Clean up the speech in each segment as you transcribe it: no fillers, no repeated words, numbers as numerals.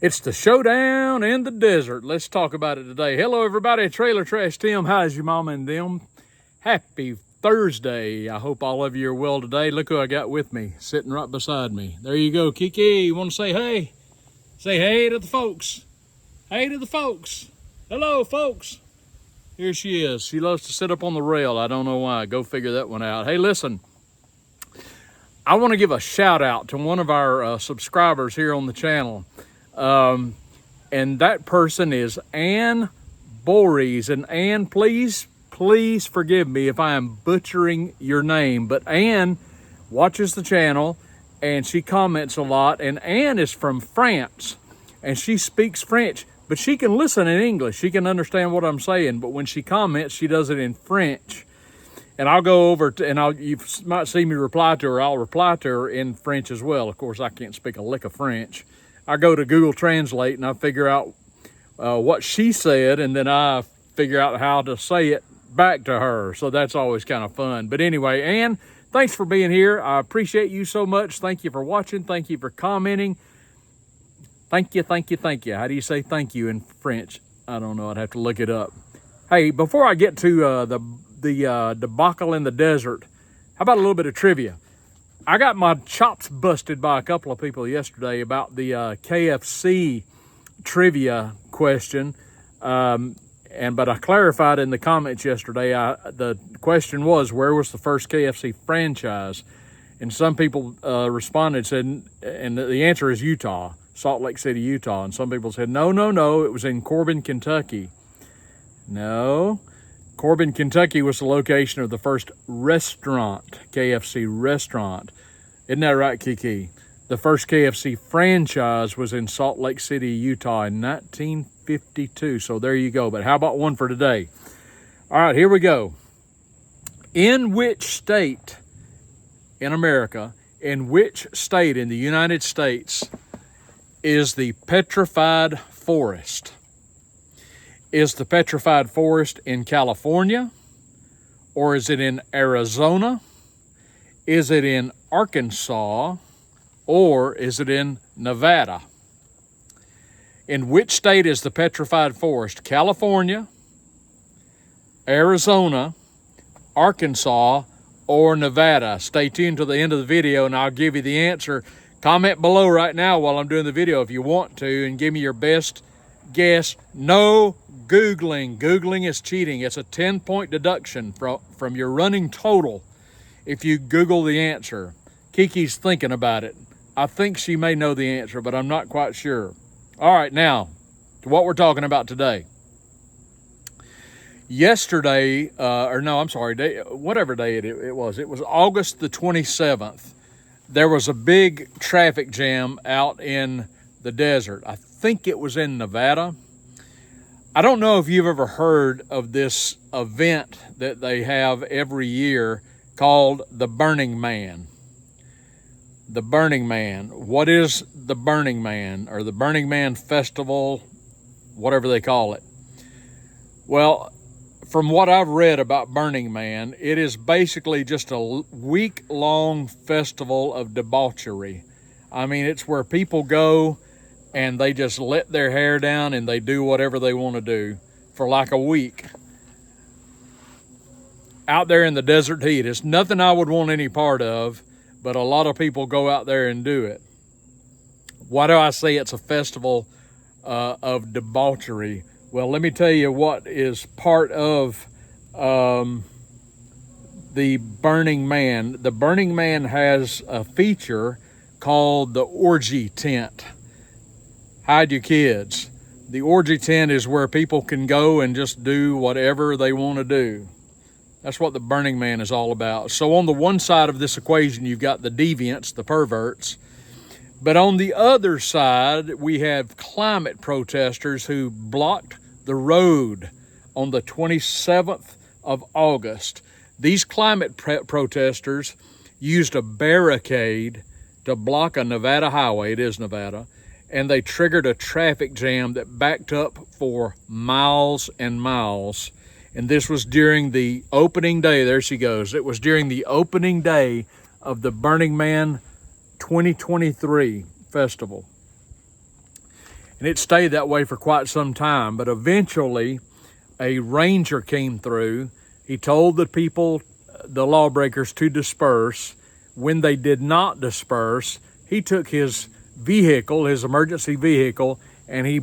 It's the showdown in the desert. Let's talk about it today. Hello, everybody. Trailer Trash Tim. How's your mama and them? Happy Thursday. I hope all of you are well today. Look who I got with me, sitting right beside me. There you go, Kiki. You want to say hey? Say hey to the folks. Hey to the folks. Hello, folks. Here she is. She loves to sit up on the rail. I don't know why. Go figure that one out. Hey, listen. I want to give a shout out to one of our subscribers here on the channel. And that person is Ann Bories. And Ann, please forgive me if I am butchering your name. But Ann watches the channel and she comments a lot. And Ann is from France and she speaks French, but she can listen in English. She can understand what I'm saying. But when she comments, she does it in French. And I'll go over to, and you might see me reply to her. I'll reply to her in French as well. Of course, I can't speak a lick of French. I go to Google Translate and I figure out what she said, and then I figure out how to say it back to her. So that's always kind of fun. But anyway, Ann, thanks for being here. I appreciate you so much. Thank you for watching. Thank you for commenting. Thank you, thank you, thank you. How do you say thank you in French? I don't know. I'd have to look it up. Hey, before I get to the debacle in the desert, how about a little bit of trivia? I got my chops busted by a couple of people yesterday about the KFC trivia question, but I clarified in the comments yesterday. The question was, where was the first KFC franchise? And some people responded, said, and the answer is Utah, Salt Lake City, Utah. And some people said, no, it was in Corbin, Kentucky. No. Corbin, Kentucky was the location of the first restaurant, KFC restaurant. Isn't that right, Kiki? The first KFC franchise was in Salt Lake City, Utah in 1952. So there you go. But how about one for today? All right, here we go. In which state in America, in which state in the United States is the petrified forest? Is the petrified forest in California? Or is it in Arizona? Is it in Arkansas? Or is it in Nevada? In which state is the petrified forest? California, Arizona, Arkansas, or Nevada? Stay tuned to the end of the video and I'll give you the answer. Comment below right now while I'm doing the video if you want to and give me your best guess. No Googling. Googling is cheating. It's a 10-point deduction from your running total if you Google the answer. Kiki's thinking about it. I think she may know the answer, but I'm not quite sure. All right, now, to what we're talking about today. Yesterday, whatever day it was August the 27th. There was a big traffic jam out in the desert. I think it was in Nevada. I don't know if you've ever heard of this event that they have every year called the Burning Man. The Burning Man. What is the Burning Man, or the Burning Man Festival, whatever they call it? Well, from what I've read about Burning Man, it is basically just a week-long festival of debauchery. I mean, it's where people go and they just let their hair down and they do whatever they want to do for like a week. Out there in the desert heat. It's nothing I would want any part of, but a lot of people go out there and do it. Why do I say it's a festival of debauchery? Well, let me tell you what is part of the Burning Man. The Burning Man has a feature called the orgy tent. Hide your kids. The orgy tent is where people can go and just do whatever they want to do. That's what the Burning Man is all about. So on the one side of this equation, you've got the deviants, the perverts. But on the other side, we have climate protesters who blocked the road on the 27th of August. These climate protesters used a barricade to block a Nevada highway. It is Nevada. And they triggered a traffic jam that backed up for miles and miles. And this was during the opening day. There she goes. It was during the opening day of the Burning Man 2023 festival. And it stayed that way for quite some time, but eventually a ranger came through. He told the people, the lawbreakers, to disperse. When they did not disperse, he took his vehicle, his emergency vehicle, and he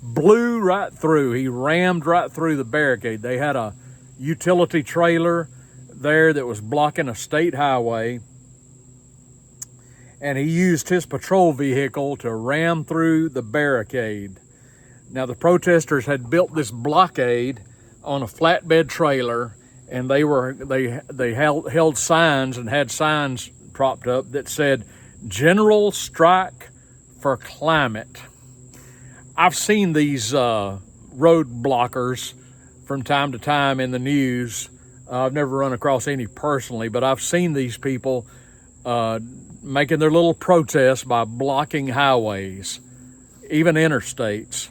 blew right through. He rammed right through the barricade. They had a utility trailer there that was blocking a state highway, and he used his patrol vehicle to ram through the barricade. Now, the protesters had built this blockade on a flatbed trailer, and they held signs and had signs propped up that said, "General Strike for Climate." I've seen these road blockers from time to time in the news. I've never run across any personally, but I've seen these people making their little protests by blocking highways, even interstates.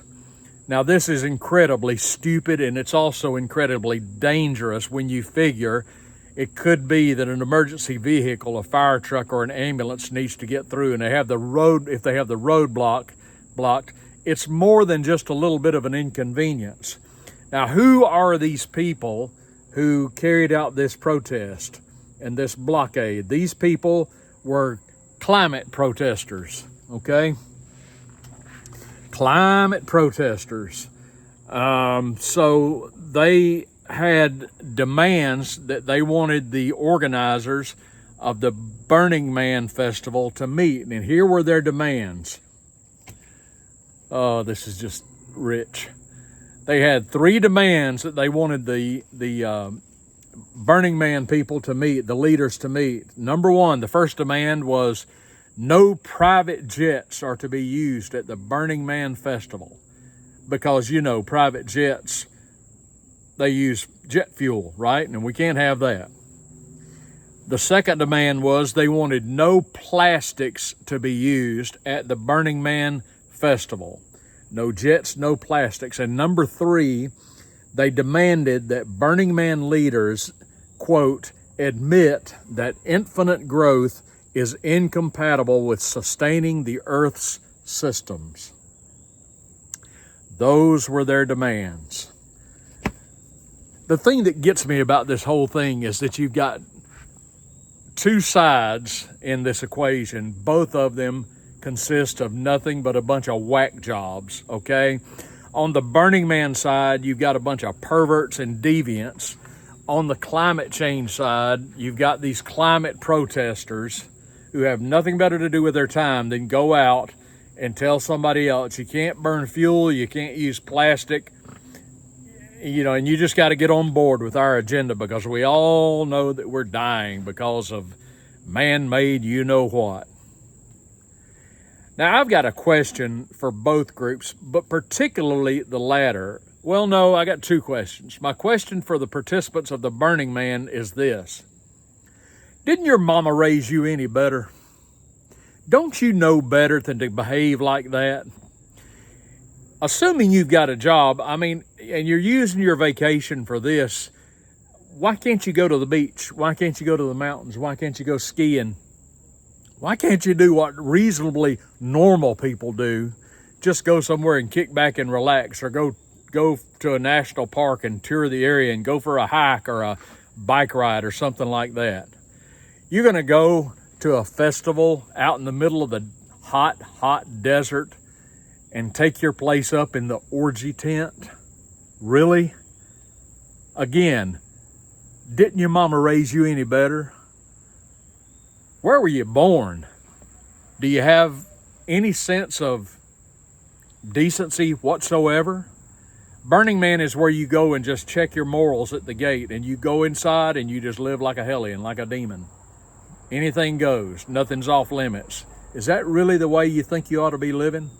Now, this is incredibly stupid, and it's also incredibly dangerous when you figure it could be that an emergency vehicle, a fire truck, or an ambulance needs to get through, and they have the road, if they have the road blocked, it's more than just a little bit of an inconvenience. Now, who are these people who carried out this protest and this blockade? These people were climate protesters, okay? Climate protesters. So they had demands that they wanted the organizers of the Burning Man Festival to meet. And here were their demands. Oh, this is just rich. They had 3 demands that they wanted the Burning Man people to meet, the leaders to meet. Number 1, the first demand was no private jets are to be used at the Burning Man Festival, because, you know, private jets, they use jet fuel, right? And we can't have that. The second demand was they wanted no plastics to be used at the Burning Man Festival. No jets, no plastics. And number 3, they demanded that Burning Man leaders, quote, admit that infinite growth is incompatible with sustaining the Earth's systems. Those were their demands. The thing that gets me about this whole thing is that you've got 2 sides in this equation. Both of them consist of nothing but a bunch of whack jobs, okay? On the Burning Man side, you've got a bunch of perverts and deviants. On the climate change side, you've got these climate protesters who have nothing better to do with their time than go out and tell somebody else, you can't burn fuel, you can't use plastic, you know, and you just got to get on board with our agenda, because we all know that we're dying because of man-made you-know-what. Now, I've got a question for both groups, but particularly the latter. Well, no, I got 2 questions. My question for the participants of the Burning Man is this. Didn't your mama raise you any better? Don't you know better than to behave like that? Assuming you've got a job, I mean, and you're using your vacation for this, why can't you go to the beach? Why can't you go to the mountains? Why can't you go skiing? Why can't you do what reasonably normal people do? Just go somewhere and kick back and relax, or go to a national park and tour the area and go for a hike or a bike ride or something like that. You're going to go to a festival out in the middle of the hot, hot desert and take your place up in the orgy tent? Really? Again, didn't your mama raise you any better? Where were you born? Do you have any sense of decency whatsoever? Burning Man is where you go and just check your morals at the gate, and you go inside and you just live like a hellion, like a demon. Anything goes. Nothing's off limits. Is that really the way you think you ought to be living?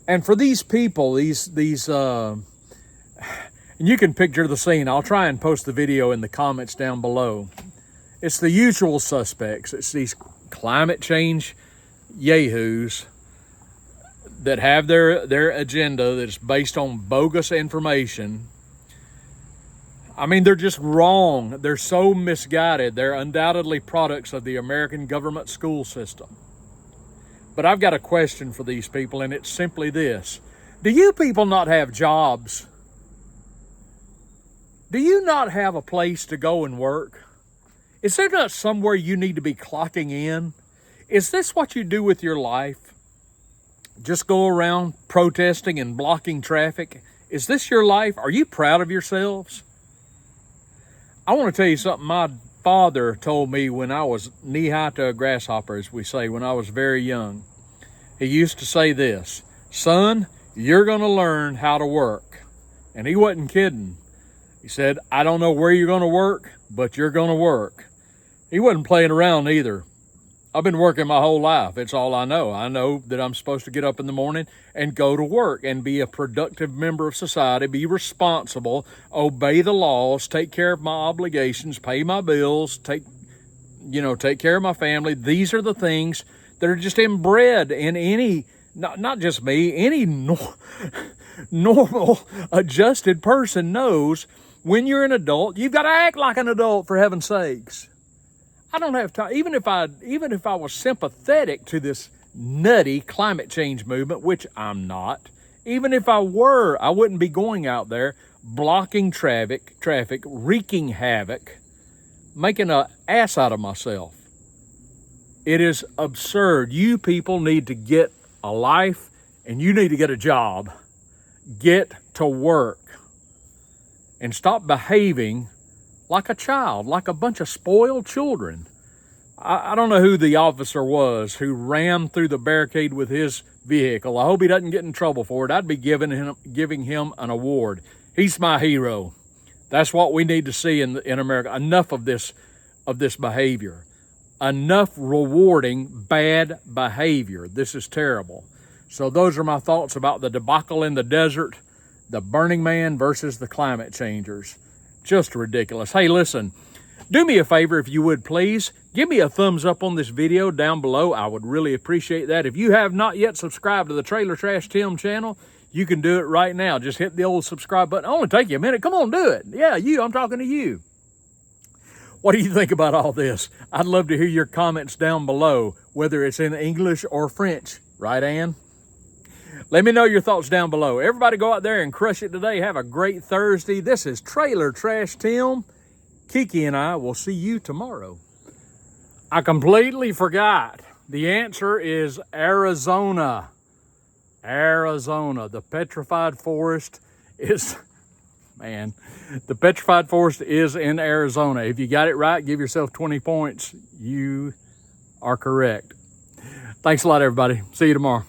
And for these people, and you can picture the scene. I'll try and post the video in the comments down below. It's the usual suspects. It's these climate change yahoos that have their agenda that's based on bogus information. I mean, they're just wrong. They're so misguided. They're undoubtedly products of the American government school system. But I've got a question for these people, and it's simply this. Do you people not have jobs? Do you not have a place to go and work? Is there not somewhere you need to be clocking in? Is this what you do with your life? Just go around protesting and blocking traffic? Is this your life? Are you proud of yourselves? I want to tell you something my father told me when I was knee-high to a grasshopper, as we say, when I was very young. He used to say this, son, you're going to learn how to work. And he wasn't kidding. He said, I don't know where you're going to work, but you're going to work. He wasn't playing around either. I've been working my whole life. It's all I know. I know that I'm supposed to get up in the morning and go to work and be a productive member of society, be responsible, obey the laws, take care of my obligations, pay my bills, take care of my family. These are the things that are just inbred in any, not just me, any normal adjusted person knows when you're an adult, you've got to act like an adult, for heaven's sakes. I don't have time, even if I was sympathetic to this nutty climate change movement, which I'm not, even if I were, I wouldn't be going out there blocking traffic, wreaking havoc, making an ass out of myself. It is absurd. You people need to get a life and you need to get a job. Get to work and stop behaving like a child, like a bunch of spoiled children. I don't know who the officer was who rammed through the barricade with his vehicle. I hope he doesn't get in trouble for it. I'd be giving him an award. He's my hero. That's what we need to see in America. Enough of this behavior. Enough rewarding bad behavior. This is terrible. So those are my thoughts about the debacle in the desert, the Burning Man versus the climate changers. Just ridiculous. Hey, listen, do me a favor if you would, please. Give me a thumbs up on this video down below. I would really appreciate that. If you have not yet subscribed to the Trailer Trash Tim channel, you can do it right now. Just hit the old subscribe button. It'll only take you a minute. Come on, do it. Yeah, I'm talking to you. What do you think about all this? I'd love to hear your comments down below, whether it's in English or French. Right, Ann? Let me know your thoughts down below. Everybody go out there and crush it today. Have a great Thursday. This is Trailer Trash Tim. Kiki and I will see you tomorrow. I completely forgot. The answer is Arizona. Arizona. The petrified forest is, the petrified forest is in Arizona. If you got it right, give yourself 20 points. You are correct. Thanks a lot, everybody. See you tomorrow.